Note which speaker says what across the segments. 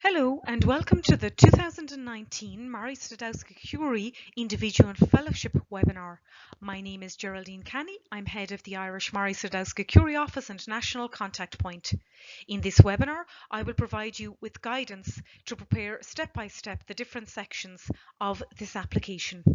Speaker 1: Hello and welcome to the 2019 Mary Stodowska-Curie Individual Fellowship webinar. My name is Geraldine Canny. I'm head of the Irish Mary Stodowska-Curie Office and National Contact Point. In this webinar, I will provide you with guidance to prepare step by step the different sections of this application.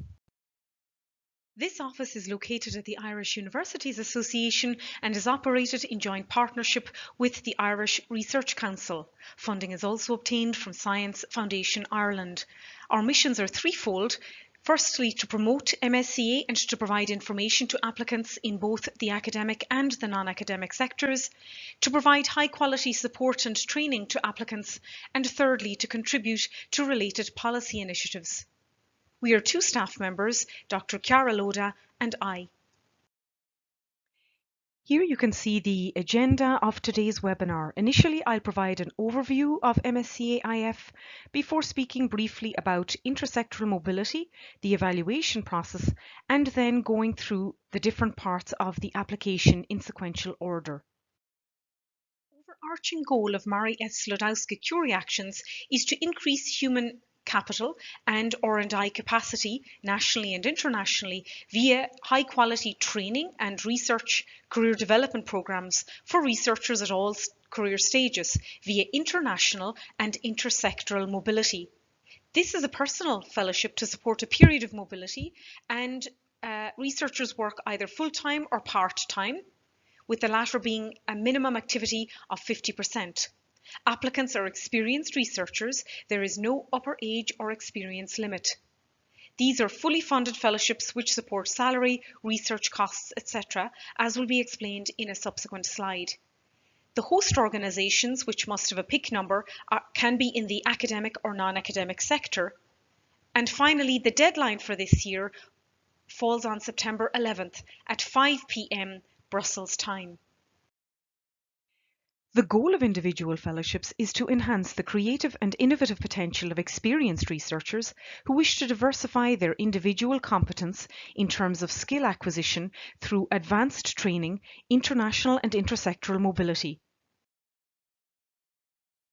Speaker 1: This office is located at the Irish Universities Association and is operated in joint partnership with the Irish Research Council. Funding is also obtained from Science Foundation Ireland. Our missions are threefold. Firstly, to promote MSCA and to provide information to applicants in both the academic and the non-academic sectors, to provide high-quality support and training to applicants, and thirdly, to contribute to related policy initiatives. We are two staff members, Dr. Chiara Loda and I. Here you can see the agenda of today's webinar. Initially, I'll provide an overview of MSCA IF before speaking briefly about intersectoral mobility, the evaluation process, and then going through the different parts of the application in sequential order. The overarching goal of Mary S. Stodowska-Curie actions is to increase human capital and R&I capacity nationally and internationally via high quality training and research career development programs for researchers at all career stages via international and intersectoral mobility. This is a personal fellowship to support a period of mobility, and researchers work either full-time or part-time, with the latter being a minimum activity of 50%. Applicants are experienced researchers. There is no upper age or experience limit. These are fully funded fellowships which support salary, research costs, etc., as will be explained in a subsequent slide. The host organisations, which must have a PIC number, can be in the academic or non-academic sector. And finally, the deadline for this year falls on September 11th at 5 p.m. Brussels time. The goal of individual fellowships is to enhance the creative and innovative potential of experienced researchers who wish to diversify their individual competence in terms of skill acquisition through advanced training, international and intersectoral mobility.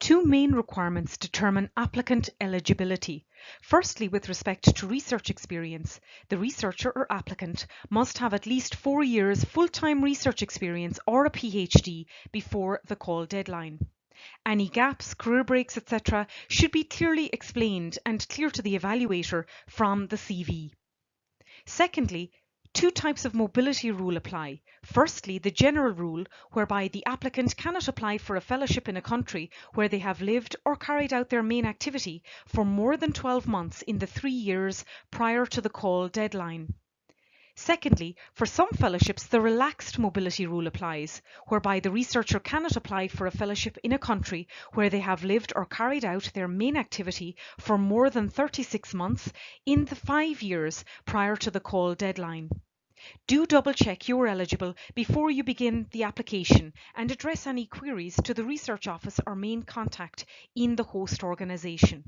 Speaker 1: Two main requirements determine applicant eligibility. Firstly, with respect to research experience, the researcher or applicant must have at least 4 years full-time research experience or a PhD before the call deadline. Any gaps, career breaks, etc. should be clearly explained and clear to the evaluator from the CV. Secondly, two types of mobility rule apply. Firstly, the general rule, whereby the applicant cannot apply for a fellowship in a country where they have lived or carried out their main activity for more than 12 months in the 3 years prior to the call deadline. Secondly, for some fellowships, the relaxed mobility rule applies, whereby the researcher cannot apply for a fellowship in a country where they have lived or carried out their main activity for more than 36 months in the 5 years prior to the call deadline. Do double check you're eligible before you begin the application and address any queries to the research office or main contact in the host organisation.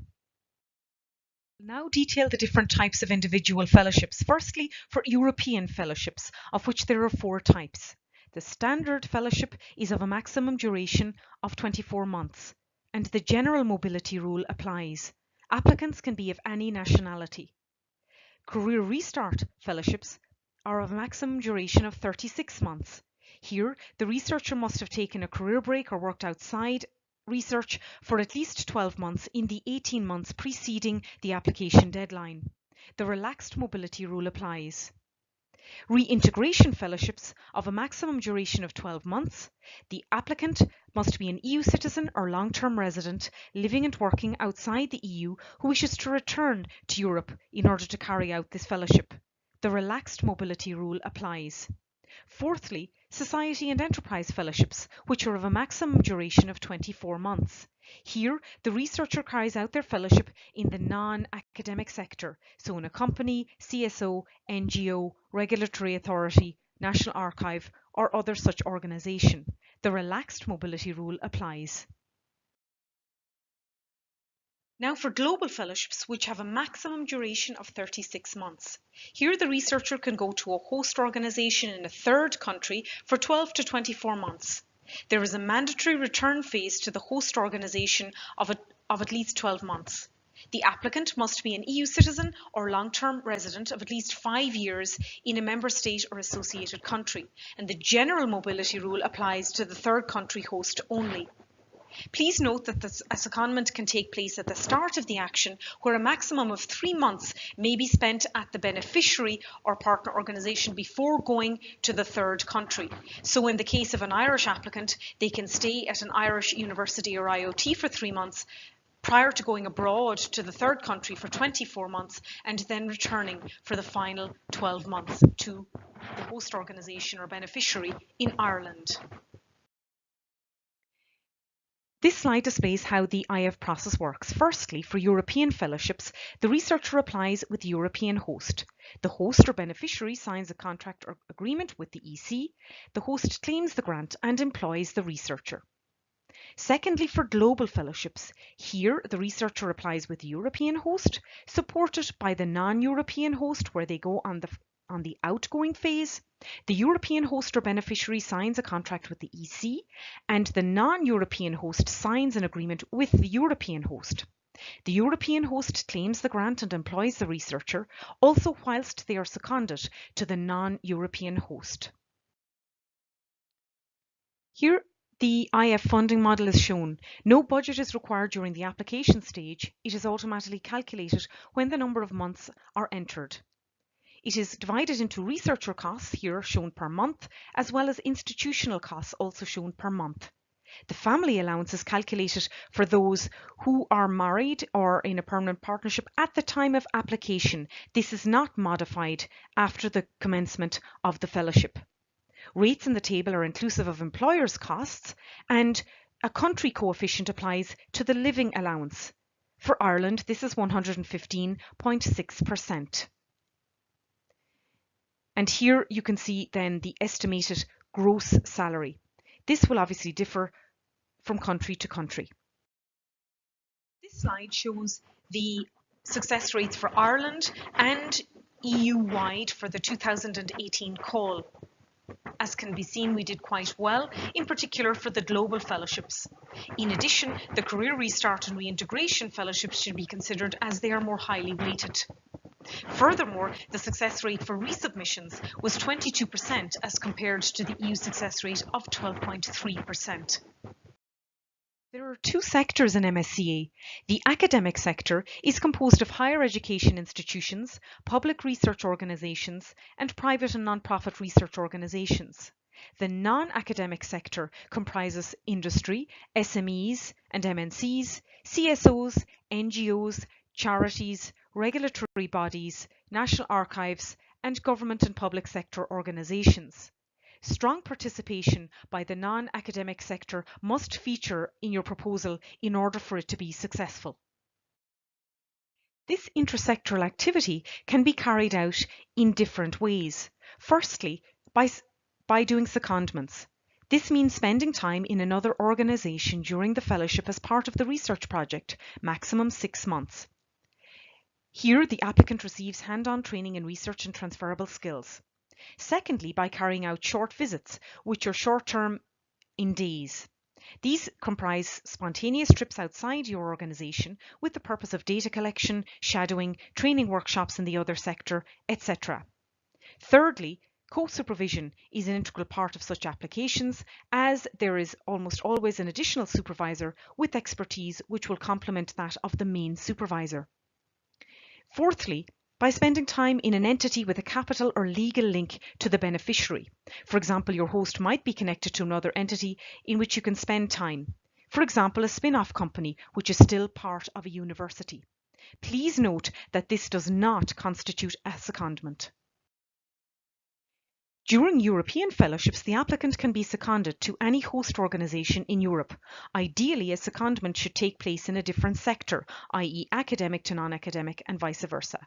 Speaker 1: Now detail the different types of individual fellowships. Firstly, for European fellowships, of which there are 4 types. The standard fellowship is of a maximum duration of 24 months, and the general mobility rule applies. Applicants can be of any nationality. Career Restart fellowships are of a maximum duration of 36 months. Here, the researcher must have taken a career break or worked outside research for at least 12 months in the 18 months preceding the application deadline. The relaxed mobility rule applies. Reintegration fellowships of a maximum duration of 12 months. The applicant must be an EU citizen or long-term resident living and working outside the EU who wishes to return to Europe in order to carry out this fellowship. The relaxed mobility rule applies. Fourthly, Society and Enterprise Fellowships, which are of a maximum duration of 24 months. Here, the researcher carries out their fellowship in the non-academic sector, so in a company, CSO, NGO, regulatory authority, National Archive, or other such organisation. The relaxed mobility rule applies. Now for global fellowships, which have a maximum duration of 36 months. Here the researcher can go to a host organisation in a third country for 12 to 24 months. There is a mandatory return phase to the host organisation of of at least 12 months. The applicant must be an EU citizen or long-term resident of at least 5 years in a member state or associated country, and the general mobility rule applies to the third country host only. Please note that a secondment can take place at the start of the action, where a maximum of 3 months may be spent at the beneficiary or partner organisation before going to the third country. So in the case of an Irish applicant, they can stay at an Irish university or IOT for 3 months prior to going abroad to the third country for 24 months and then returning for the final 12 months to the host organisation or beneficiary in Ireland. This slide displays how the IF process works. Firstly, for European fellowships, the researcher applies with the European host. The host or beneficiary signs a contract or agreement with the EC. The host claims the grant and employs the researcher. Secondly, for global fellowships, here the researcher applies with the European host, supported by the non-European host where they go on the outgoing phase. The European host or beneficiary signs a contract with the EC, and the non-European host signs an agreement with the European host. The European host claims the grant and employs the researcher, also whilst they are seconded to the non-European host. Here, the IF funding model is shown. No budget is required during the application stage. It is automatically calculated when the number of months are entered. It is divided into researcher costs, here shown per month, as well as institutional costs, also shown per month. The family allowance is calculated for those who are married or in a permanent partnership at the time of application. This is not modified after the commencement of the fellowship. Rates in the table are inclusive of employers' costs, and a country coefficient applies to the living allowance. For Ireland, this is 115.6%. And here you can see then the estimated gross salary. This will obviously differ from country to country. This slide shows the success rates for Ireland and EU-wide for the 2018 call. As can be seen, we did quite well, in particular for the global fellowships. In addition, the career restart and reintegration fellowships should be considered as they are more highly weighted. Furthermore, the success rate for resubmissions was 22% as compared to the EU success rate of 12.3%. There are two sectors in MSCA. The academic sector is composed of higher education institutions, public research organisations, and private and non-profit research organisations. The non-academic sector comprises industry, SMEs and MNCs, CSOs, NGOs, charities, regulatory bodies, national archives, and government and public sector organisations. Strong participation by the non-academic sector must feature in your proposal in order for it to be successful. This intersectoral activity can be carried out in different ways. Firstly, by doing secondments. This means spending time in another organisation during the fellowship as part of the research project, maximum 6 months. Here, the applicant receives hand-on training in research and transferable skills. Secondly, by carrying out short visits, which are short-term in days. These comprise spontaneous trips outside your organisation with the purpose of data collection, shadowing, training workshops in the other sector, etc. Thirdly, co-supervision is an integral part of such applications, as there is almost always an additional supervisor with expertise which will complement that of the main supervisor. Fourthly, by spending time in an entity with a capital or legal link to the beneficiary. For example, your host might be connected to another entity in which you can spend time. For example, a spin-off company, which is still part of a university. Please note that this does not constitute a secondment. During European fellowships, the applicant can be seconded to any host organisation in Europe. Ideally, a secondment should take place in a different sector, i.e. academic to non-academic and vice versa.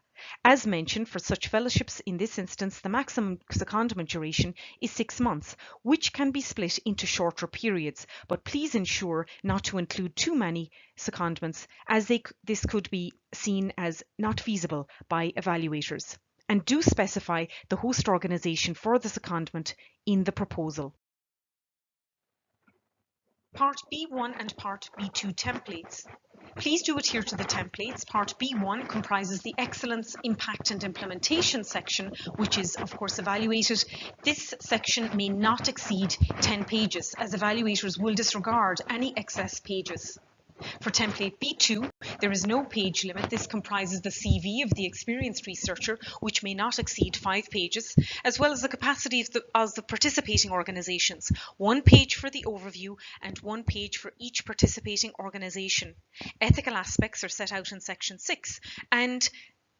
Speaker 1: As mentioned, for such fellowships, in this instance, the maximum secondment duration is 6 months, which can be split into shorter periods, but please ensure not to include too many secondments, as this could be seen as not feasible by evaluators. And do specify the host organisation for the secondment in the proposal. Part B1 and Part B2 templates. Please do adhere to the templates. Part B1 comprises the Excellence, Impact and Implementation section, which is of course evaluated. This section may not exceed 10 pages, as evaluators will disregard any excess pages. For template B2, there is no page limit. This comprises the CV of the experienced researcher, which may not exceed 5 pages, as well as the capacity of the participating organisations. 1 page for the overview and 1 page for each participating organisation. Ethical aspects are set out in section 6, and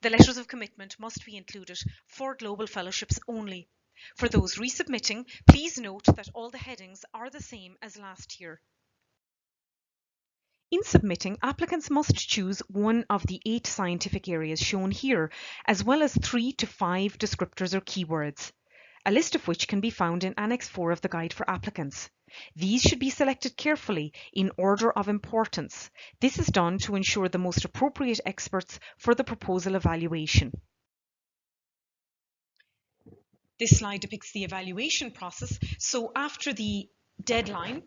Speaker 1: the letters of commitment must be included for global fellowships only. For those resubmitting, please note that all the headings are the same as last year. In submitting, applicants must choose one of the 8 scientific areas shown here, as well as 3 to 5 descriptors or keywords, a list of which can be found in Annex 4 of the Guide for Applicants. These should be selected carefully in order of importance. This is done to ensure the most appropriate experts for the proposal evaluation. This slide depicts the evaluation process. So after the deadline,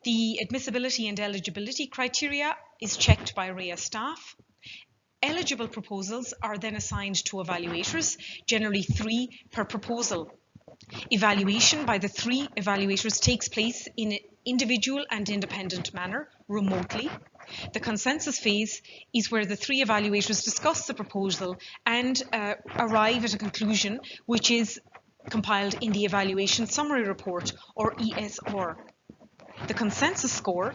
Speaker 1: the admissibility and eligibility criteria is checked by REA staff. Eligible proposals are then assigned to evaluators, generally 3 per proposal. Evaluation by the 3 evaluators takes place in an individual and independent manner, remotely. The consensus phase is where the 3 evaluators discuss the proposal and arrive at a conclusion, which is compiled in the Evaluation Summary Report, or ESR. The consensus score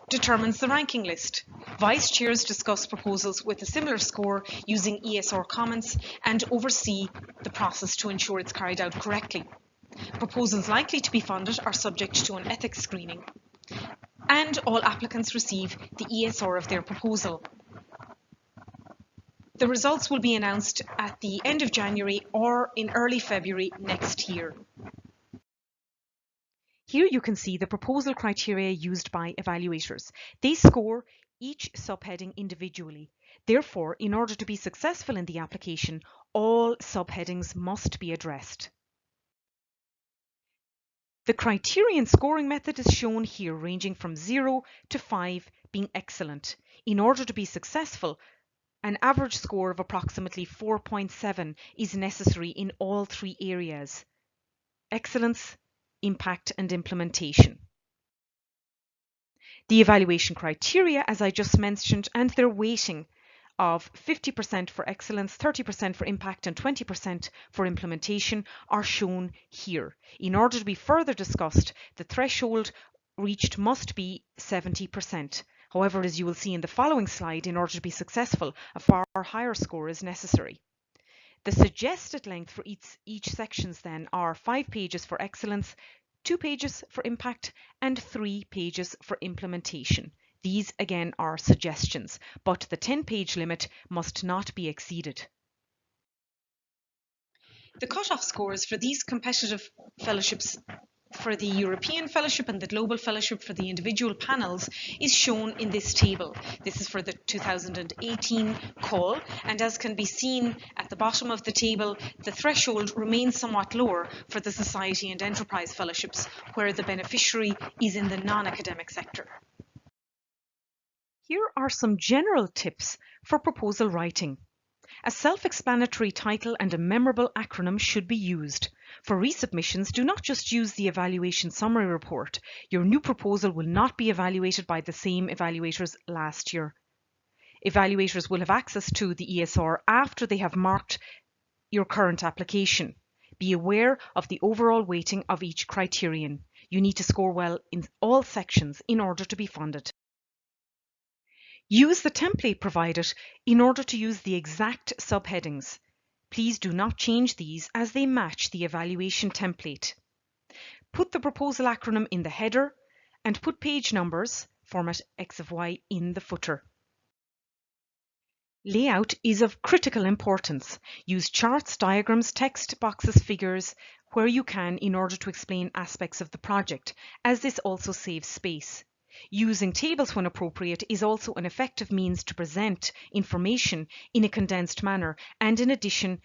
Speaker 1: determines the ranking list. Vice chairs discuss proposals with a similar score using ESR comments and oversee the process to ensure it's carried out correctly. Proposals likely to be funded are subject to an ethics screening, and all applicants receive the ESR of their proposal. The results will be announced at the end of January or in early February next year. Here you can see the proposal criteria used by evaluators. They score each subheading individually. Therefore, in order to be successful in the application, all subheadings must be addressed. The criterion scoring method is shown here, ranging from 0 to 5 being excellent. In order to be successful, an average score of approximately 4.7 is necessary in all 3 areas: excellence, impact and implementation. The evaluation criteria, as I just mentioned, and their weighting of 50% for excellence, 30% for impact and 20% for implementation are shown here. In order to be further discussed, the threshold reached must be 70%. However, as you will see in the following slide, in order to be successful, a far higher score is necessary. The suggested length for each sections then are 5 pages for excellence, 2 pages for impact and 3 pages for implementation. These again are suggestions, but the 10-page limit must not be exceeded. The cut-off scores for these competitive fellowships for the European Fellowship and the Global Fellowship for the individual panels is shown in this table. This is for the 2018 call, and as can be seen at the bottom of the table, the threshold remains somewhat lower for the Society and Enterprise Fellowships, where the beneficiary is in the non-academic sector. Here are some general tips for proposal writing. A self-explanatory title and a memorable acronym should be used. For resubmissions, do not just use the evaluation summary report. Your new proposal will not be evaluated by the same evaluators last year. Evaluators will have access to the ESR after they have marked your current application. Be aware of the overall weighting of each criterion. You need to score well in all sections in order to be funded. Use the template provided in order to use the exact subheadings. Please do not change these as they match the evaluation template. Put the proposal acronym in the header and put page numbers, format X of Y, in the footer. Layout is of critical importance. Use charts, diagrams, text boxes, figures where you can in order to explain aspects of the project, as this also saves space. Using tables when appropriate is also an effective means to present information in a condensed manner and in addition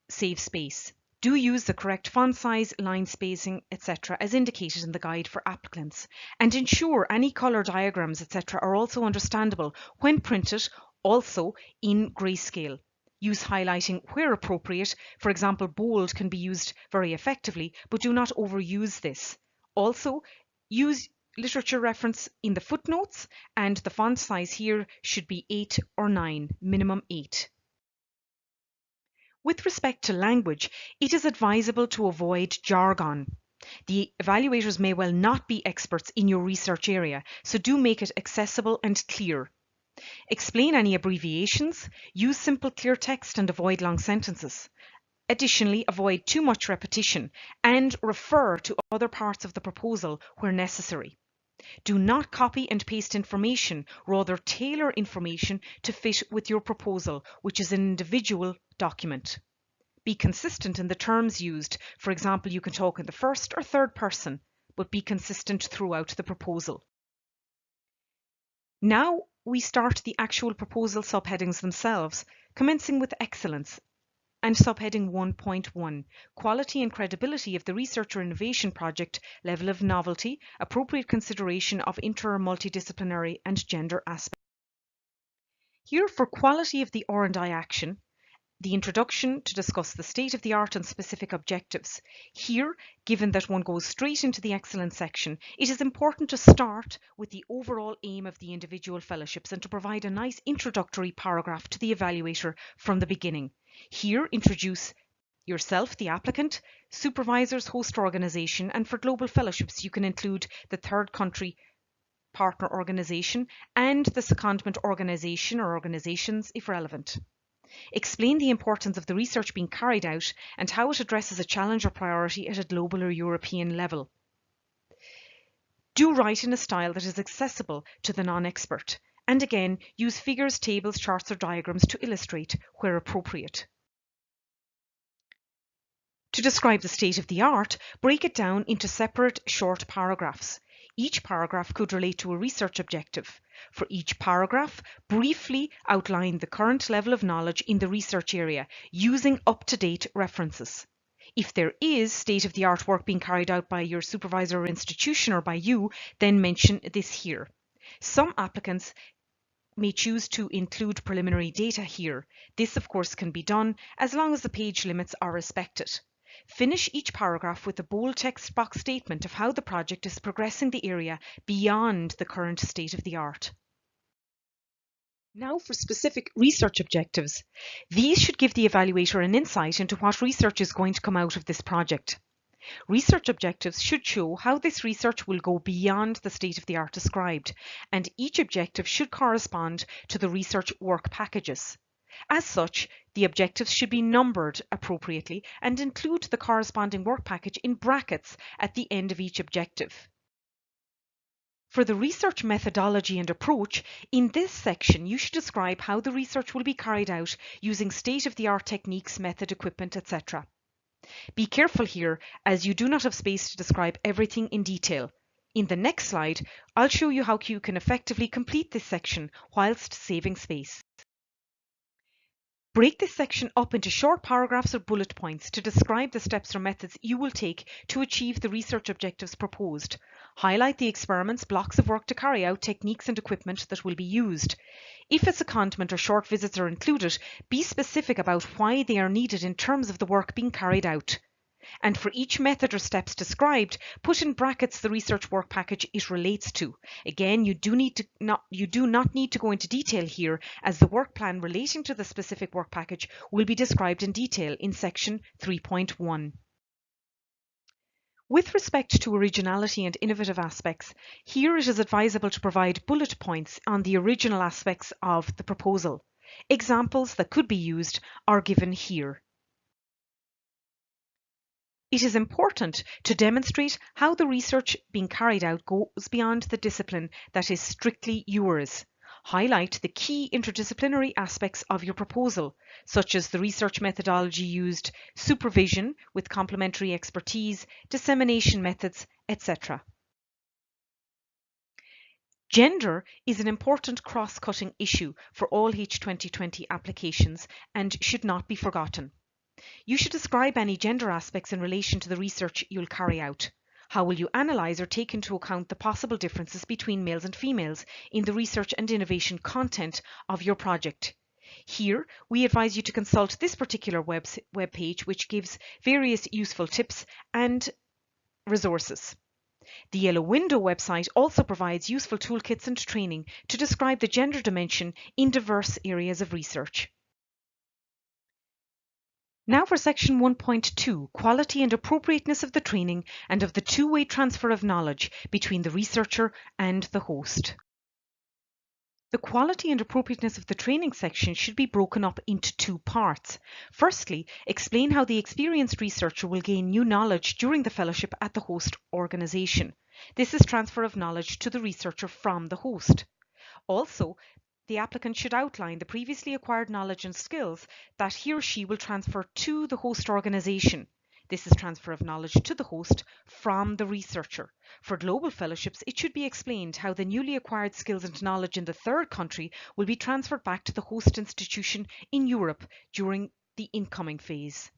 Speaker 1: save space. Do use the correct font size, line spacing, etc. as indicated in the guide for applicants, and ensure any colour diagrams, etc. are also understandable when printed, also in grayscale. Use highlighting where appropriate. For example, bold can be used very effectively, but do not overuse this. Also, use literature reference in the footnotes, and the font size here should be 8 or 9, minimum 8. With respect to language, it is advisable to avoid jargon. The evaluators may well not be experts in your research area, so do make it accessible and clear. Explain any abbreviations, use simple clear text and avoid long sentences. Additionally, avoid too much repetition and refer to other parts of the proposal where necessary. Do not copy and paste information, rather tailor information to fit with your proposal, which is an individual document. Be consistent in the terms used. For example, you can talk in the first or third person, but be consistent throughout the proposal. Now we start the actual proposal subheadings themselves, commencing with excellence and subheading 1.1, quality and credibility of the research or innovation project, level of novelty, appropriate consideration of inter or multidisciplinary and gender aspects. Here for quality of the R&I action, the introduction to discuss the state of the art and specific objectives. Here, given that one goes straight into the excellence section, it is important to start with the overall aim of the individual fellowships and to provide a nice introductory paragraph to the evaluator from the beginning. Here, introduce yourself, the applicant, supervisors, host organisation, and for global fellowships you can include the third country partner organisation and the secondment organisation or organisations if relevant. Explain the importance of the research being carried out and how it addresses a challenge or priority at a global or European level. Do write in a style that is accessible to the non-expert, and again use figures, tables, charts or diagrams to illustrate where appropriate. To describe the state of the art, break it down into separate short paragraphs. Each paragraph could relate to a research objective. For each paragraph, briefly outline the current level of knowledge in the research area using up-to-date references. If there is state-of-the-art work being carried out by your supervisor or institution or by you, then mention this here. Some applicants may choose to include preliminary data here. This, of course, can be done as long as the page limits are respected. Finish each paragraph with a bold text box statement of how the project is progressing the area beyond the current state of the art. Now for specific research objectives. These should give the evaluator an insight into what research is going to come out of this project. Research objectives should show how this research will go beyond the state of the art described, and each objective should correspond to the research work packages. As such, the objectives should be numbered appropriately and include the corresponding work package in brackets at the end of each objective. For the research methodology and approach, in this section you should describe how the research will be carried out using state-of-the-art techniques, method, equipment, etc. Be careful here, as you do not have space to describe everything in detail. In the next slide, I'll show you how you can effectively complete this section whilst saving space. Break this section up into short paragraphs or bullet points to describe the steps or methods you will take to achieve the research objectives proposed. Highlight the experiments, blocks of work to carry out, techniques and equipment that will be used. If a secondment or short visits are included, be specific about why they are needed in terms of the work being carried out. And for each method or steps described, put in brackets the research work package it relates to. Again, you do not need to go into detail here, as the work plan relating to the specific work package will be described in detail in section 3.1. With respect to originality and innovative aspects, here it is advisable to provide bullet points on the original aspects of the proposal. Examples that could be used are given here. It is important to demonstrate how the research being carried out goes beyond the discipline that is strictly yours. Highlight the key interdisciplinary aspects of your proposal, such as the research methodology used, supervision with complementary expertise, dissemination methods, etc. Gender is an important cross-cutting issue for all H2020 applications and should not be forgotten. You should describe any gender aspects in relation to the research you'll carry out. How will you analyse or take into account the possible differences between males and females in the research and innovation content of your project? Here, we advise you to consult this particular web page, which gives various useful tips and resources. The Yellow Window website also provides useful toolkits and training to describe the gender dimension in diverse areas of research. Now for section 1.2, quality and appropriateness of the training and of the two-way transfer of knowledge between the researcher and the host. The quality and appropriateness of the training section should be broken up into two parts. Firstly, explain how the experienced researcher will gain new knowledge during the fellowship at the host organisation. This is transfer of knowledge to the researcher from the host. Also, the applicant should outline the previously acquired knowledge and skills that he or she will transfer to the host organisation. This is transfer of knowledge to the host from the researcher. For global fellowships, it should be explained how the newly acquired skills and knowledge in the third country will be transferred back to the host institution in Europe during the incoming phase.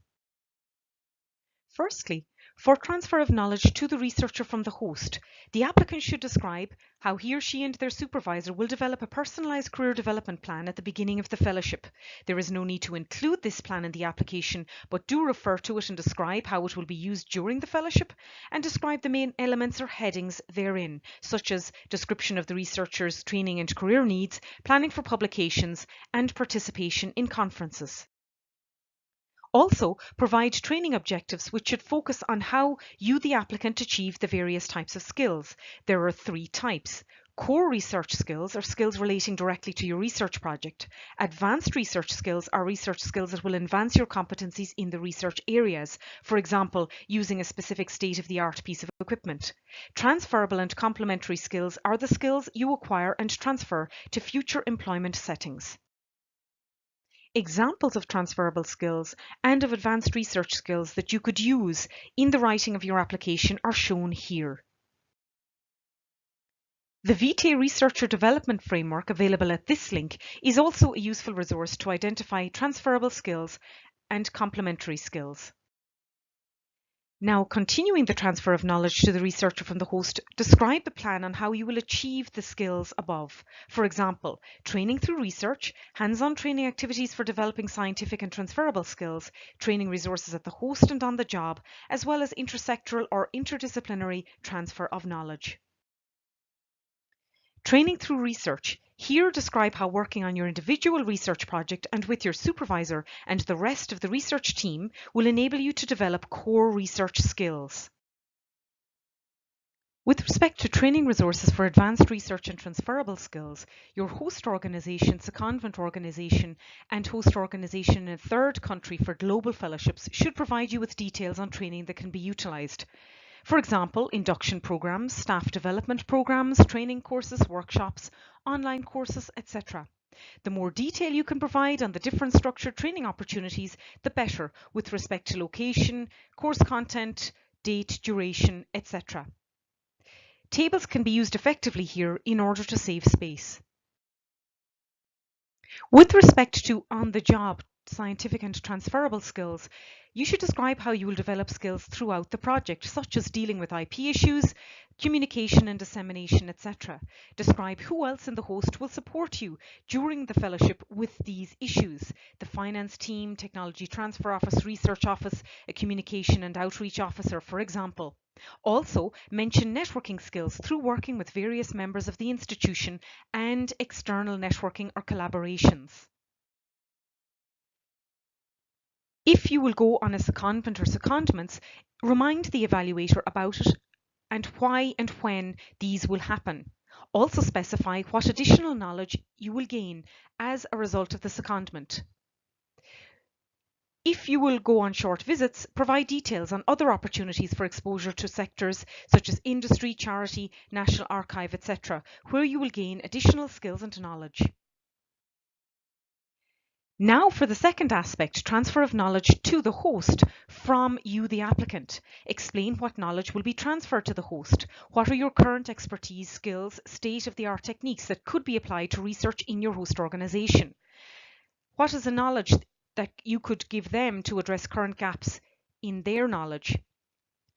Speaker 1: Firstly, for transfer of knowledge to the researcher from the host, the applicant should describe how he or she and their supervisor will develop a personalised career development plan at the beginning of the fellowship. There is no need to include this plan in the application, but do refer to it and describe how it will be used during the fellowship, and describe the main elements or headings therein, such as description of the researcher's training and career needs, planning for publications, and participation in conferences. Also, provide training objectives which should focus on how you, the applicant, achieve the various types of skills. There are three types. Core research skills are skills relating directly to your research project. Advanced research skills are research skills that will advance your competencies in the research areas, for example, using a specific state-of-the-art piece of equipment. Transferable and complementary skills are the skills you acquire and transfer to future employment settings. Examples of transferable skills and of advanced research skills that you could use in the writing of your application are shown here. The Vitae Researcher Development Framework available at this link is also a useful resource to identify transferable skills and complementary skills. Now, continuing the transfer of knowledge to the researcher from the host, describe the plan on how you will achieve the skills above. For example, training through research, hands-on training activities for developing scientific and transferable skills, training resources at the host and on the job, as well as intersectoral or interdisciplinary transfer of knowledge. Training through research. Here describe how working on your individual research project and with your supervisor and the rest of the research team will enable you to develop core research skills. With respect to training resources for advanced research and transferable skills, your host organisation, secondment organisation and host organisation in a third country for global fellowships should provide you with details on training that can be utilised. For example, induction programs, staff development programs, training courses, workshops, online courses, etc. The more detail you can provide on the different structured training opportunities, the better with respect to location, course content, date, duration, etc. Tables can be used effectively here in order to save space. With respect to on-the-job scientific and transferable skills, you should describe how you will develop skills throughout the project, such as dealing with IP issues, communication and dissemination, etc. Describe who else in the host will support you during the fellowship with these issues. The finance team, technology transfer office, research office, a communication and outreach officer, for example. Also, mention networking skills through working with various members of the institution and external networking or collaborations. If you will go on a secondment or secondments, remind the evaluator about it and why and when these will happen. Also specify what additional knowledge you will gain as a result of the secondment. If you will go on short visits, provide details on other opportunities for exposure to sectors such as industry, charity, National Archive, etc., where you will gain additional skills and knowledge. Now for the second aspect, transfer of knowledge to the host from you, the applicant. Explain what knowledge will be transferred to the host. What are your current expertise, skills, state-of-the-art techniques that could be applied to research in your host organisation? What is the knowledge that you could give them to address current gaps in their knowledge.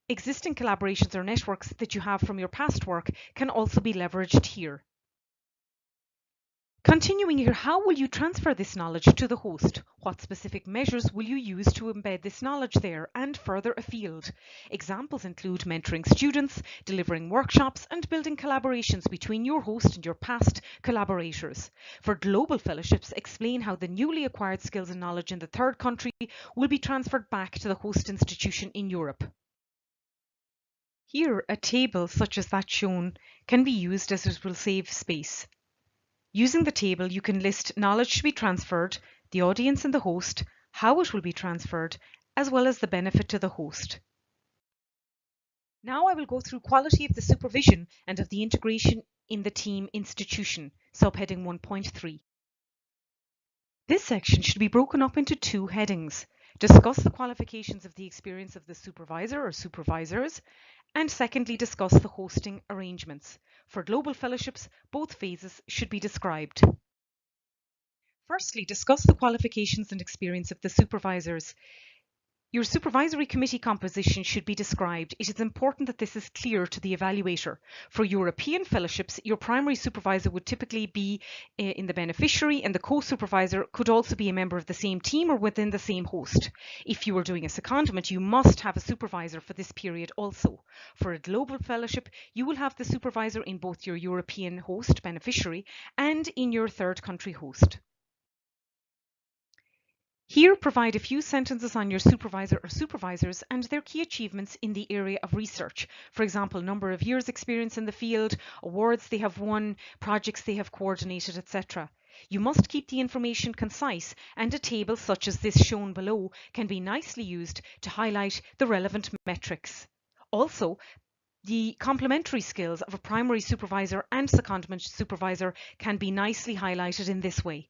Speaker 1: Existing collaborations or networks that you have from your past work can also be leveraged here. Continuing here, how will you transfer this knowledge to the host? What specific measures will you use to embed this knowledge there and further afield? Examples include mentoring students, delivering workshops, and building collaborations between your host and your past collaborators. For global fellowships, explain how the newly acquired skills and knowledge in the third country will be transferred back to the host institution in Europe. Here, a table such as that shown can be used as it will save space. Using the table, you can list knowledge to be transferred, the audience and the host, how it will be transferred, as well as the benefit to the host. Now I will go through quality of the supervision and of the integration in the team institution, subheading 1.3. This section should be broken up into two headings. Discuss the qualifications of the experience of the supervisor or supervisors, and secondly, discuss the hosting arrangements. For global fellowships, both phases should be described. Firstly, discuss the qualifications and experience of the supervisors. Your supervisory committee composition should be described. It is important that this is clear to the evaluator. For European fellowships, your primary supervisor would typically be in the beneficiary, and the co-supervisor could also be a member of the same team or within the same host. If you are doing a secondment, you must have a supervisor for this period also. For a global fellowship, you will have the supervisor in both your European host beneficiary and in your third country host. Here, provide a few sentences on your supervisor or supervisors and their key achievements in the area of research. For example, number of years experience in the field, awards they have won, projects they have coordinated, etc. You must keep the information concise, and a table such as this shown below can be nicely used to highlight the relevant metrics. Also, the complementary skills of a primary supervisor and secondment supervisor can be nicely highlighted in this way.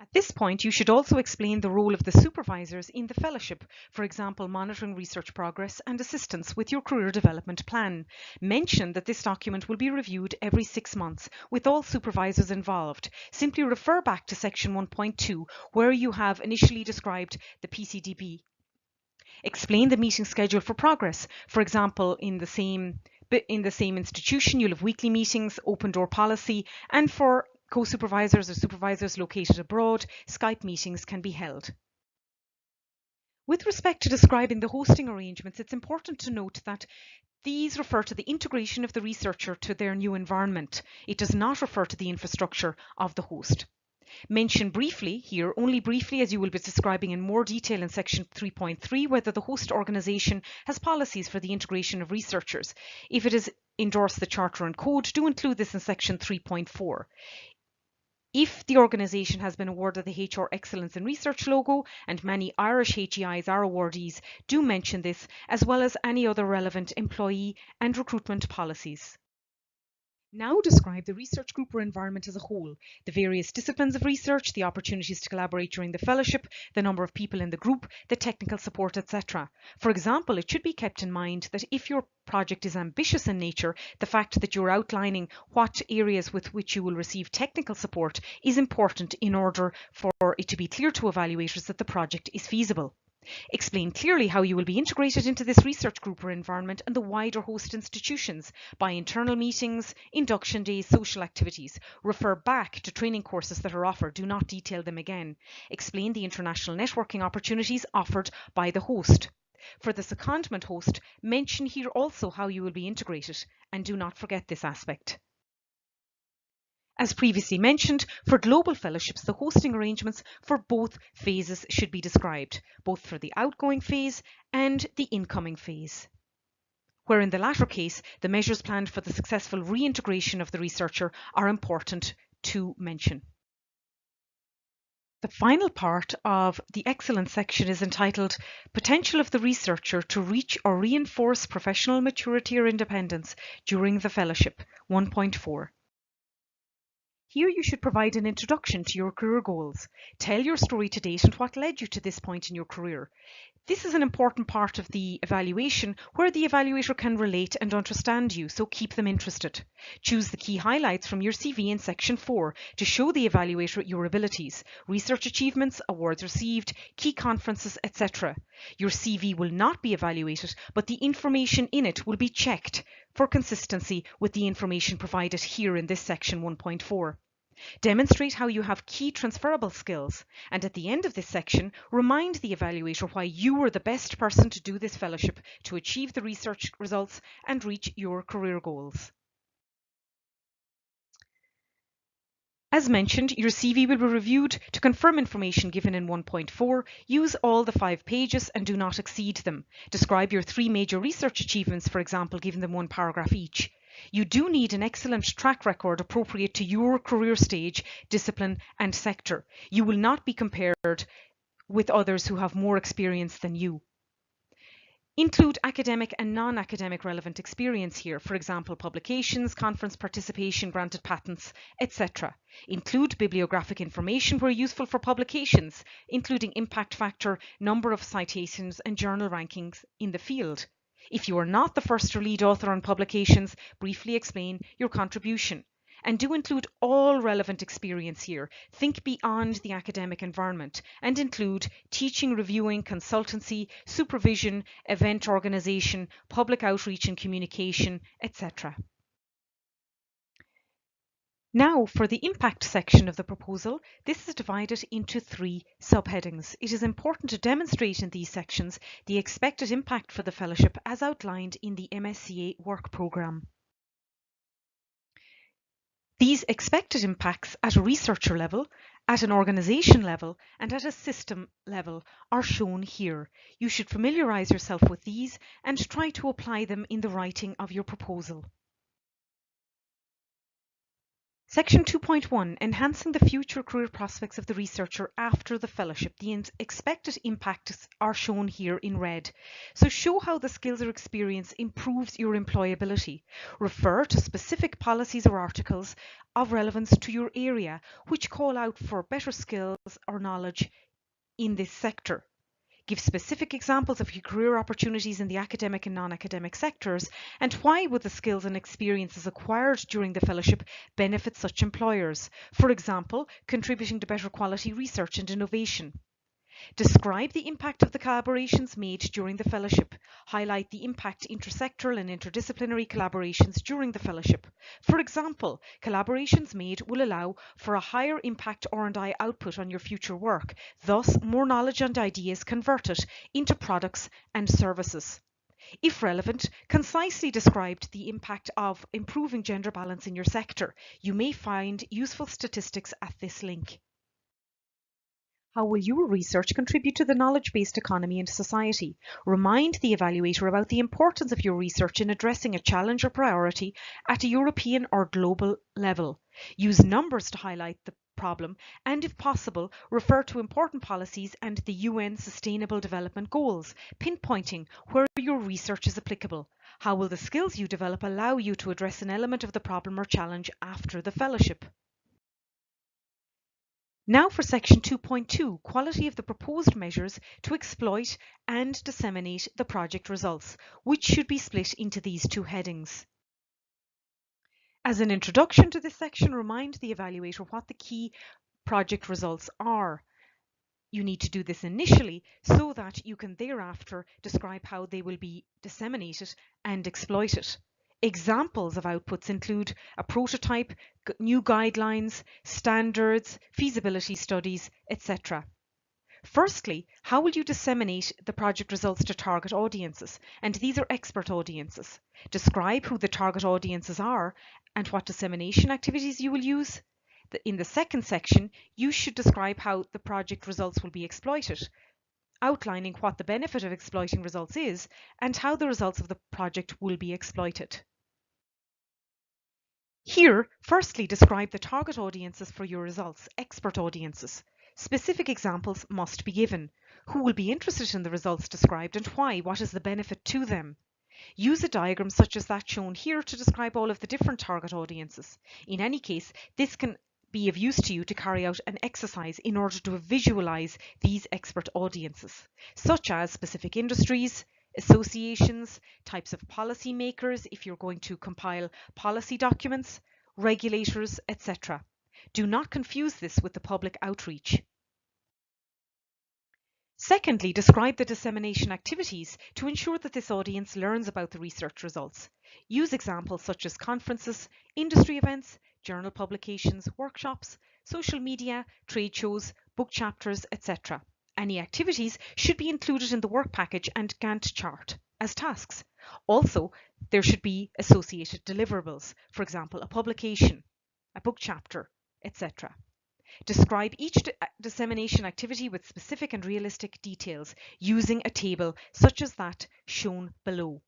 Speaker 1: At this point, you should also explain the role of the supervisors in the fellowship, for example, monitoring research progress and assistance with your career development plan. Mention that this document will be reviewed every 6 months with all supervisors involved. Simply refer back to section 1.2 where you have initially described the PCDB. Explain the meeting schedule for progress. For example, in the same institution, you'll have weekly meetings, open door policy, and for co-supervisors or supervisors located abroad, Skype meetings can be held. With respect to describing the hosting arrangements, it's important to note that these refer to the integration of the researcher to their new environment. It does not refer to the infrastructure of the host. Mention briefly here, only briefly, as you will be describing in more detail in section 3.3, whether the host organisation has policies for the integration of researchers. If it has endorsed the Charter and Code, do include this in section 3.4. If the organisation has been awarded the HR Excellence in Research logo, and many Irish HEIs are awardees, do mention this, as well as any other relevant employee and recruitment policies. Now describe the research group or environment as a whole, the various disciplines of research, the opportunities to collaborate during the fellowship, the number of people in the group, the technical support, etc. For example, it should be kept in mind that if your project is ambitious in nature, the fact that you're outlining what areas with which you will receive technical support is important in order for it to be clear to evaluators that the project is feasible. Explain clearly how you will be integrated into this research group or environment and the wider host institutions by internal meetings, induction days, social activities. Refer back to training courses that are offered. Do not detail them again. Explain the international networking opportunities offered by the host. For the secondment host, mention here also how you will be integrated, and do not forget this aspect. As previously mentioned, for global fellowships, the hosting arrangements for both phases should be described, both for the outgoing phase and the incoming phase, where in the latter case, the measures planned for the successful reintegration of the researcher are important to mention. The final part of the excellence section is entitled Potential of the Researcher to Reach or Reinforce Professional Maturity or Independence During the Fellowship, 1.4. Here you should provide an introduction to your career goals. Tell your story to date and what led you to this point in your career. This is an important part of the evaluation where the evaluator can relate and understand you, so keep them interested. Choose the key highlights from your CV in section 4 to show the evaluator your abilities, research achievements, awards received, key conferences, etc. Your CV will not be evaluated, but the information in it will be checked for consistency with the information provided here in this section 1.4. Demonstrate how you have key transferable skills, and at the end of this section, remind the evaluator why you are the best person to do this fellowship to achieve the research results and reach your career goals. As mentioned, your CV will be reviewed to confirm information given in 1.4. Use all the 5 pages and do not exceed them. Describe your 3 major research achievements, for example, giving them 1 paragraph each. You do need an excellent track record appropriate to your career stage, discipline and sector. You will not be compared with others who have more experience than you. Include academic and non-academic relevant experience here, for example, publications, conference participation, granted patents, etc. Include bibliographic information where useful for publications, including impact factor, number of citations and journal rankings in the field. If you are not the first or lead author on publications, briefly explain your contribution. And do include all relevant experience here. Think beyond the academic environment and include teaching, reviewing, consultancy, supervision, event organisation, public outreach and communication, etc. Now for the impact section of the proposal, this is divided into 3 subheadings. It is important to demonstrate in these sections the expected impact for the fellowship as outlined in the MSCA work programme. These expected impacts at a researcher level, at an organisation level and at a system level are shown here. You should familiarise yourself with these and try to apply them in the writing of your proposal. Section 2.1, Enhancing the future career prospects of the researcher after the fellowship. The expected impacts are shown here in red. So show how the skills or experience improves your employability. Refer to specific policies or articles of relevance to your area, which call out for better skills or knowledge in this sector. Give specific examples of your career opportunities in the academic and non-academic sectors and why would the skills and experiences acquired during the fellowship benefit such employers, for example, contributing to better quality research and innovation. Describe the impact of the collaborations made during the fellowship. Highlight the impact inter-sectoral and interdisciplinary collaborations during the fellowship. For example, collaborations made will allow for a higher impact R&I output on your future work, thus more knowledge and ideas converted into products and services. If relevant, concisely describe the impact of improving gender balance in your sector. You may find useful statistics at this link. How will your research contribute to the knowledge-based economy and society? Remind the evaluator about the importance of your research in addressing a challenge or priority at a European or global level. Use numbers to highlight the problem and, if possible, refer to important policies and the UN Sustainable Development Goals, pinpointing where your research is applicable. How will the skills you develop allow you to address an element of the problem or challenge after the fellowship? Now for section 2.2, quality of the proposed measures to exploit and disseminate the project results, which should be split into these 2 headings. As an introduction to this section, remind the evaluator what the key project results are. You need to do this initially so that you can thereafter describe how they will be disseminated and exploited. Examples of outputs include a prototype, new guidelines, standards, feasibility studies, etc. Firstly, how will you disseminate the project results to target audiences? And these are expert audiences. Describe who the target audiences are and what dissemination activities you will use. In the second section, you should describe how the project results will be exploited, outlining what the benefit of exploiting results is and how the results of the project will be exploited. Here, firstly, describe the target audiences for your results, expert audiences. Specific examples must be given. Who will be interested in the results described and why? What is the benefit to them? Use a diagram such as that shown here to describe all of the different target audiences. In any case, this can be of use to you to carry out an exercise in order to visualize these expert audiences, such as specific industries, associations, types of policy makers if you're going to compile policy documents, regulators, etc. Do not confuse this with the public outreach. Secondly, describe the dissemination activities to ensure that this audience learns about the research results. Use examples such as conferences, industry events, journal publications, workshops, social media, trade shows, book chapters, etc. Any activities should be included in the work package and Gantt chart as tasks. Also, there should be associated deliverables, for example, a publication, a book chapter, etc. Describe each dissemination activity with specific and realistic details using a table such as that shown below.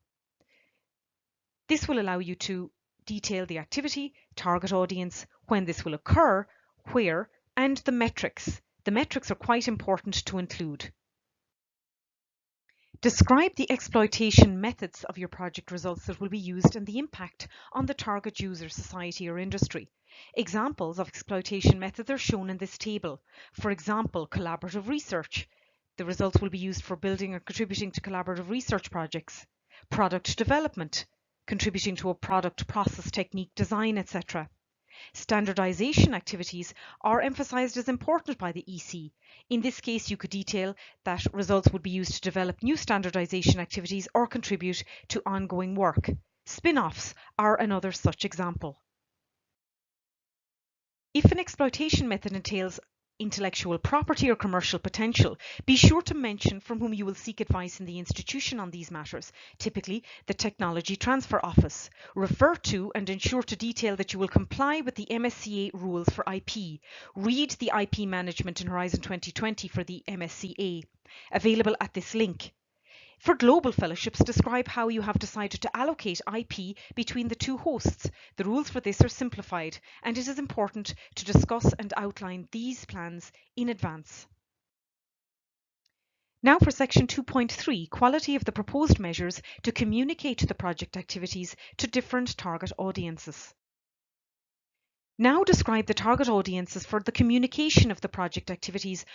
Speaker 1: This will allow you to detail the activity, target audience, when this will occur, where, and the metrics. The metrics are quite important to include. Describe the exploitation methods of your project results that will be used and the impact on the target user, society or industry. Examples of exploitation methods are shown in this table. For example, collaborative research. The results will be used for building or contributing to collaborative research projects. Product development, contributing to a product, process, technique, design, etc. Standardization activities are emphasized as important by the EC. In this case, you could detail that results would be used to develop new standardization activities or contribute to ongoing work. Spin-offs are another such example. If an exploitation method entails intellectual property or commercial potential, be sure to mention from whom you will seek advice in the institution on these matters, typically the Technology Transfer Office. Refer to and ensure to detail that you will comply with the MSCA rules for IP. Read the IP management in Horizon 2020 for the MSCA, available at this link. For global fellowships, describe how you have decided to allocate IP between the two hosts. The rules for this are simplified, and it is important to discuss and outline these plans in advance. Now for section 2.3, quality of the proposed measures to communicate the project activities to different target audiences. Now describe the target audiences for the communication of the project activities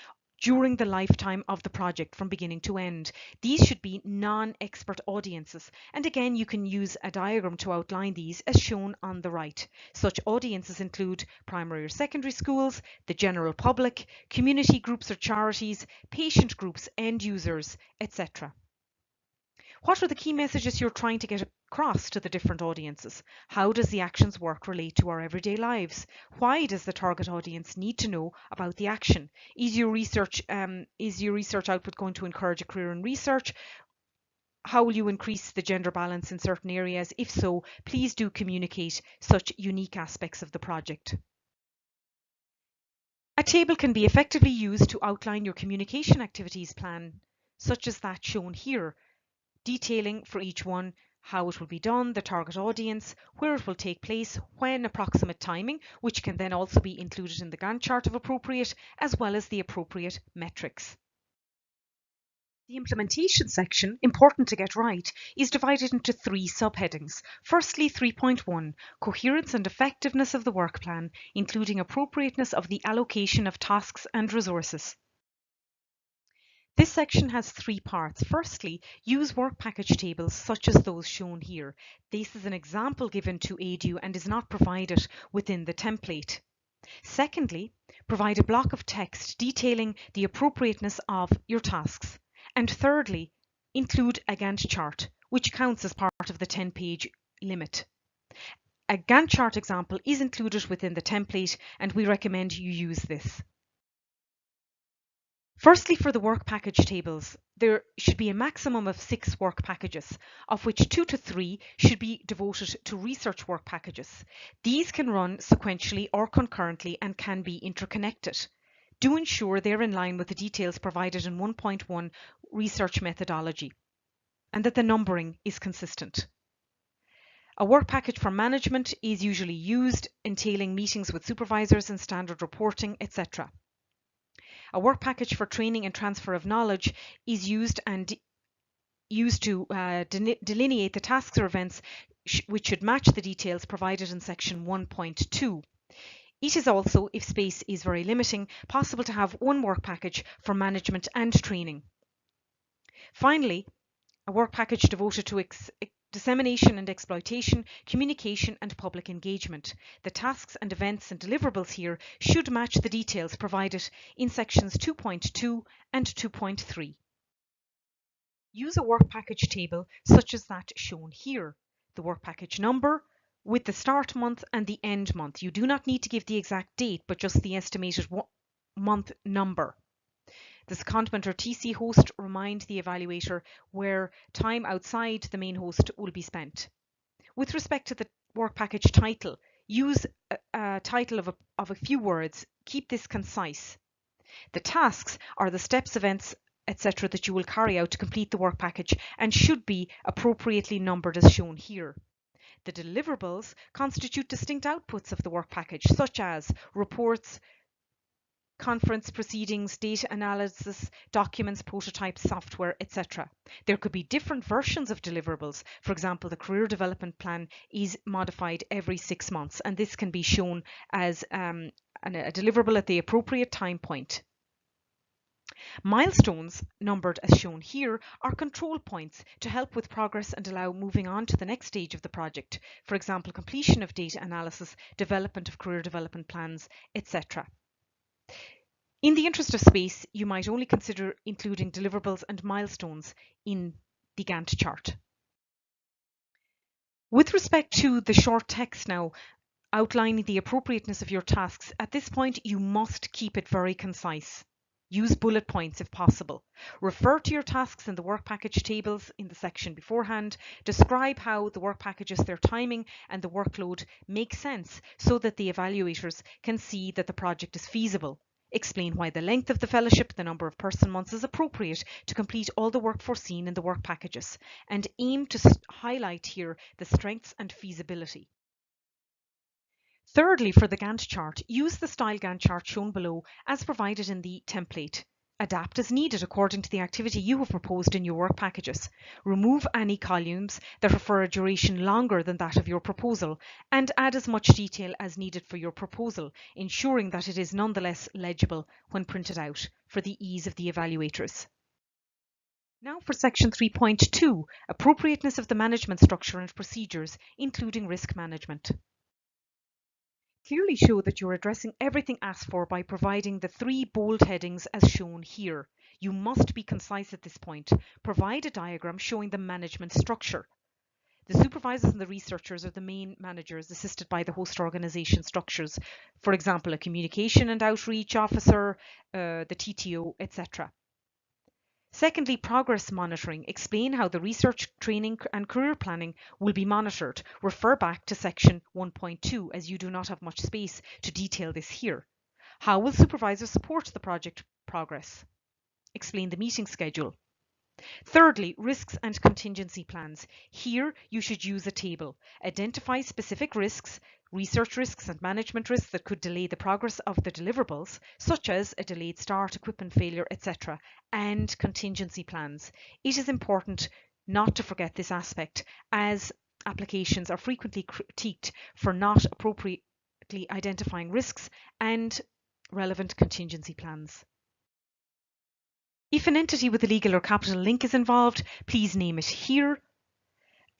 Speaker 1: during the lifetime of the project from beginning to end. These should be non-expert audiences, and again you can use a diagram to outline these as shown on the right. Such audiences include primary or secondary schools, the general public, community groups or charities, patient groups, end users, etc. What are the key messages you're trying to get across to the different audiences? How does the actions work relate to our everyday lives? Why does the target audience need to know about the action? Is your research output going to encourage a career in research? How will you increase the gender balance in certain areas? If so, please do communicate such unique aspects of the project. A table can be effectively used to outline your communication activities plan, such as that shown here, detailing for each one how it will be done, the target audience, where it will take place, when, approximate timing, which can then also be included in the Gantt chart if appropriate, as well as the appropriate metrics. The implementation section, important to get right, is divided into 3 subheadings. Firstly, 3.1, coherence and effectiveness of the work plan, including appropriateness of the allocation of tasks and resources. This section has 3 parts. Firstly, use work package tables such as those shown here. This is an example given to aid you and is not provided within the template. Secondly, provide a block of text detailing the appropriateness of your tasks. And thirdly, include a Gantt chart, which counts as part of the 10-page limit. A Gantt chart example is included within the template, and we recommend you use this. Firstly, for the work package tables, there should be a maximum of 6 work packages, of which 2 to 3 should be devoted to research work packages. These can run sequentially or concurrently and can be interconnected. Do ensure they're in line with the details provided in 1.1 research methodology, and that the numbering is consistent. A work package for management is usually used, entailing meetings with supervisors and standard reporting, etc. A work package for training and transfer of knowledge is used to delineate the tasks or events which should match the details provided in section 1.2. It is also, if space is very limiting, possible to have one work package for management and training. Finally, a work package devoted to dissemination and exploitation, communication and public engagement. The tasks and events and deliverables here should match the details provided in sections 2.2 and 2.3. Use a work package table such as that shown here. The work package number with the start month and the end month. You do not need to give the exact date, but just the estimated month number. The secondment or TC host remind the evaluator where time outside the main host will be spent. With respect to the work package title, use a title of a few words. Keep this concise. The tasks are the steps, events, etc. that you will carry out to complete the work package and should be appropriately numbered as shown here. The deliverables constitute distinct outputs of the work package, such as reports, conference proceedings, data analysis, documents, prototypes, software, etc. There could be different versions of deliverables. For example, the career development plan is modified every 6 months, and this can be shown as a deliverable at the appropriate time point. Milestones, numbered as shown here, are control points to help with progress and allow moving on to the next stage of the project. For example, completion of data analysis, development of career development plans, etc. In the interest of space, you might only consider including deliverables and milestones in the Gantt chart. With respect to the short text now, outlining the appropriateness of your tasks, at this point you must keep it very concise. Use bullet points if possible. Refer to your tasks in the work package tables in the section beforehand. Describe how the work packages, their timing and the workload make sense so that the evaluators can see that the project is feasible. Explain why the length of the fellowship, the number of person months is appropriate to complete all the work foreseen in the work packages, and aim to highlight here the strengths and feasibility. Thirdly, for the Gantt chart, use the style Gantt chart shown below as provided in the template. Adapt as needed according to the activity you have proposed in your work packages. Remove any columns that refer a duration longer than that of your proposal, and add as much detail as needed for your proposal, ensuring that it is nonetheless legible when printed out for the ease of the evaluators. Now for section 3.2, appropriateness of the management structure and procedures, including risk management. Clearly show that you're addressing everything asked for by providing the 3 bold headings as shown here. You must be concise at this point. Provide a diagram showing the management structure. The supervisors and the researchers are the main managers, assisted by the host organisation structures. For example, a communication and outreach officer, the TTO, etc. Secondly, progress monitoring. Explain how the research, training and career planning will be monitored. Refer back to section 1.2 as you do not have much space to detail this here. How will supervisors support the project progress? Explain the meeting schedule. Thirdly, risks and contingency plans. Here you should use a table. Identify specific risks, research risks and management risks that could delay the progress of the deliverables, such as a delayed start, equipment failure, etc., and contingency plans. It is important not to forget this aspect, as applications are frequently critiqued for not appropriately identifying risks and relevant contingency plans. If an entity with a legal or capital link is involved, please name it here,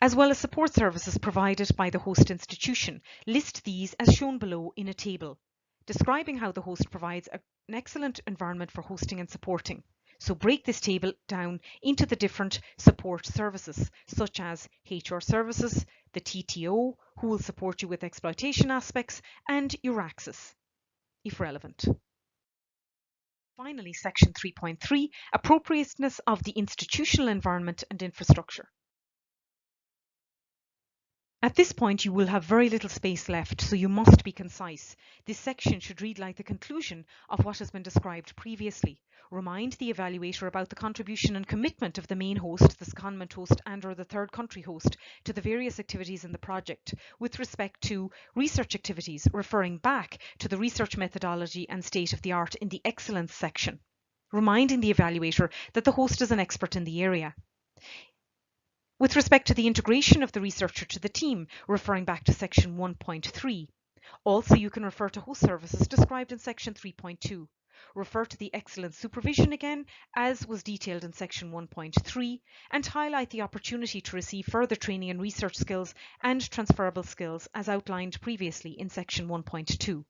Speaker 1: as well as support services provided by the host institution. List these as shown below in a table, describing how the host provides an excellent environment for hosting and supporting. So break this table down into the different support services, such as HR services, the TTO, who will support you with exploitation aspects, and your access, if relevant. Finally, section 3.3, appropriateness of the institutional environment and infrastructure. At this point, you will have very little space left, so you must be concise. This section should read like the conclusion of what has been described previously. Remind the evaluator about the contribution and commitment of the main host, the secondment host and/or the third country host to the various activities in the project. With respect to research activities, referring back to the research methodology and state of the art in the excellence section. Reminding the evaluator that the host is an expert in the area. With respect to the integration of the researcher to the team, referring back to section 1.3. Also, you can refer to host services described in section 3.2. Refer to the excellent supervision again, as was detailed in section 1.3, and highlight the opportunity to receive further training in research skills and transferable skills as outlined previously in section 1.2.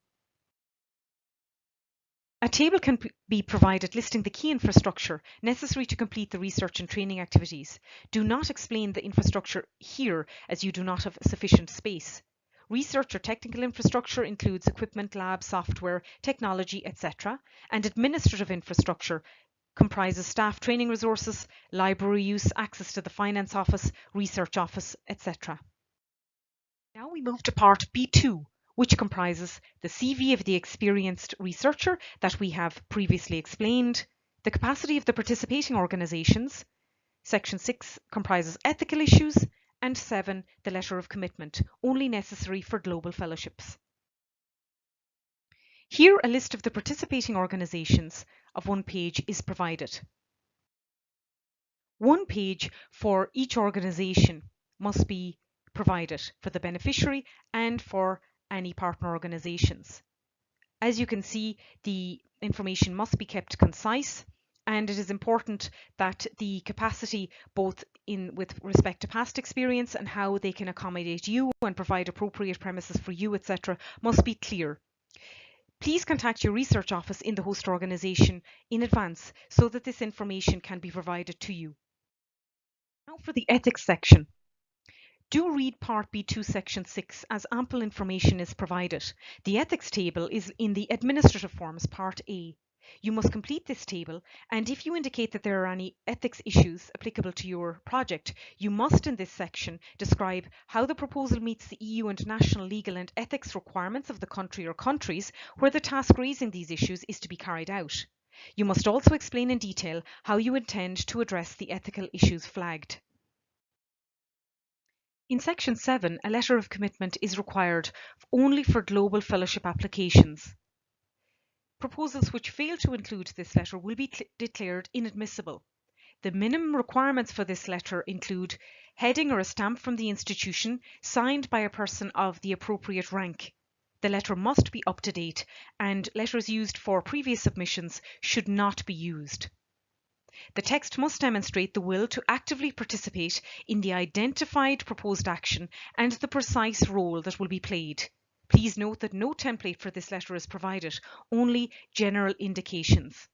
Speaker 1: A table can be provided listing the key infrastructure necessary to complete the research and training activities. Do not explain the infrastructure here as you do not have sufficient space. Research or technical infrastructure includes equipment, labs, software, technology, etc. And administrative infrastructure comprises staff training resources, library use, access to the finance office, research office, etc. Now we move to part B2, which comprises the CV of the experienced researcher that we have previously explained, the capacity of the participating organisations. Section 6 comprises ethical issues, and 7, the letter of commitment, only necessary for global fellowships. Here a list of the participating organisations of one page is provided. One page for each organisation must be provided for the beneficiary and for any partner organisations. As you can see, the information must be kept concise, and it is important that the capacity, both with respect to past experience and how they can accommodate you and provide appropriate premises for you, etc., must be clear. Please contact your research office in the host organisation in advance so that this information can be provided to you. Now for the ethics section. Do read Part B2 Section 6 as ample information is provided. The ethics table is in the administrative forms Part A. You must complete this table, and if you indicate that there are any ethics issues applicable to your project, you must in this section describe how the proposal meets the EU and national legal and ethics requirements of the country or countries where the task raising these issues is to be carried out. You must also explain in detail how you intend to address the ethical issues flagged. In Section 7, a letter of commitment is required only for global fellowship applications. Proposals which fail to include this letter will be declared inadmissible. The minimum requirements for this letter include heading or a stamp from the institution signed by a person of the appropriate rank. The letter must be up to date, and letters used for previous submissions should not be used. The text must demonstrate the will to actively participate in the identified proposed action and the precise role that will be played. Please note that no template for this letter is provided, only general indications.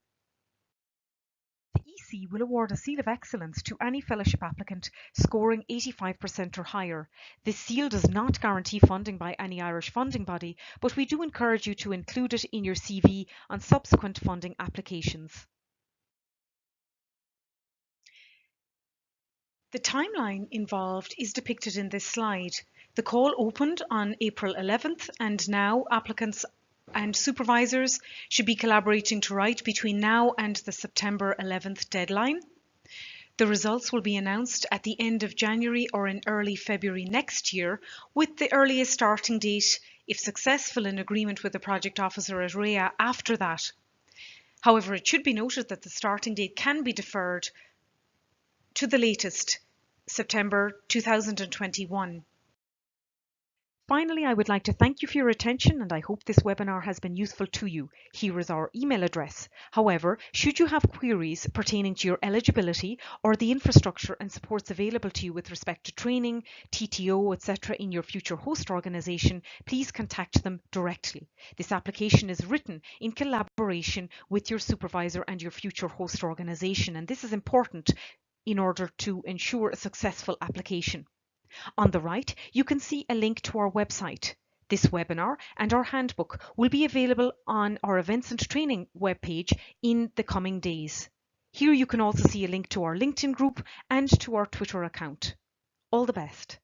Speaker 1: The EC will award a seal of excellence to any fellowship applicant scoring 85% or higher. This seal does not guarantee funding by any Irish funding body, but we do encourage you to include it in your CV on subsequent funding applications. The timeline involved is depicted in this slide. The call opened on April 11th, and now applicants and supervisors should be collaborating to write between now and the September 11th deadline. The results will be announced at the end of January or in early February next year, with the earliest starting date, if successful, in agreement with the project officer at REA after that. However, it should be noted that the starting date can be deferred to the latest, September 2021. Finally, I would like to thank you for your attention, and I hope this webinar has been useful to you. Here is our email address. However, should you have queries pertaining to your eligibility or the infrastructure and supports available to you with respect to training, TTO, etc. in your future host organisation, please contact them directly. This application is written in collaboration with your supervisor and your future host organisation, and this is important in order to ensure a successful application. On the right, you can see a link to our website. This webinar and our handbook will be available on our events and training webpage in the coming days. Here you can also see a link to our LinkedIn group and to our Twitter account. All the best.